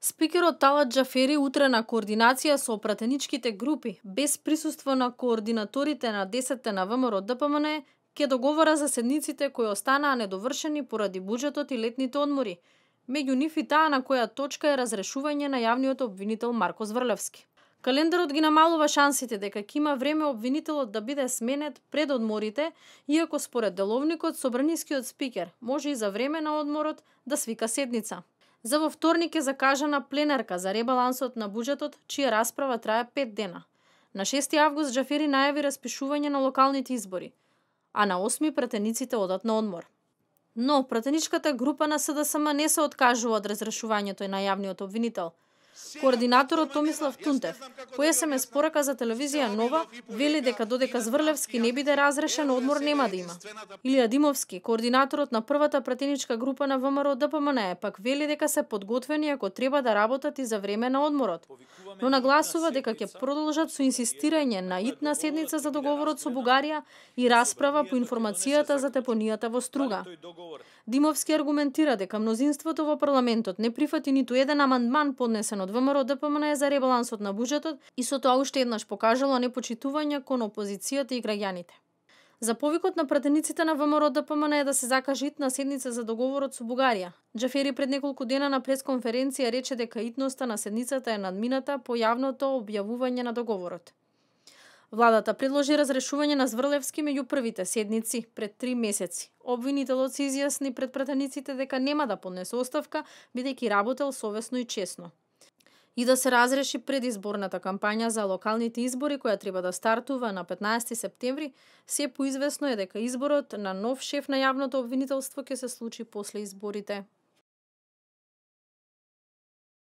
Спикерот Талат Џафери утре на координација со пратеничките групи, без присуство на координаторите на 10 на ВМРО ДПМН, ќе договора за седниците кои останаа недовршени поради буџетот и летните одмори. Меѓу нив и таа на која точка е разрешување на јавниот обвинител Марко Зврлевски. Календарот ги намалува шансите дека ќе има време обвинителот да биде сменет пред одморите, иако според деловникот собранискиот спикер може и за време на одморот да свика седница. За во вторник е закажана пленарка за ребалансот на буџетот, чија расправа трае 5 дена. На 6 август Џафери најави распишување на локалните избори, а на 8 пратениците одат на одмор. Но пратеничката група на СДСМ не се откажува од разрешувањето на јавниот обвинител. Координаторот Томислав Тунтев, по СМС порака за телевизија Нова, вели дека додека Зврлевски не биде разрешен, одмор нема да има. Илија Димовски, координаторот на првата пратеничка група на ВМРО ДПМН, пак вели дека се подготвени ако треба да работат и за време на одморот, но нагласува дека ќе продолжат со инсистирање на итна седница за договорот со Бугарија и расправа по информацијата за депонијата во Струга. Димовски аргументира дека мнозинството во парламентот не прифати ниту еден амандман поднесен од ВМРО ДПМН за ребалансот на буџетот и со тоа уште еднаш покажало непочитување кон опозицијата и граѓаните. За повикот на пратениците на ВМРО ДПМН е да се закаже итна седница за договорот со Бугарија. Џафери пред неколку дена на пресконференција рече дека итноста на седницата е надмината по јавното објавување на договорот. Владата предложи разрешување на Зврлевски меѓу првите седници пред 3 месеци. Обвинителот се изјасни пред пратениците дека нема да поднесе оставка, бидејќи работел совесно и честно. И да се разреши предизборната кампања за локалните избори која треба да стартува на 15 септември, се поизвестно е дека изборот на нов шеф на јавното обвинителство ќе се случи после изборите.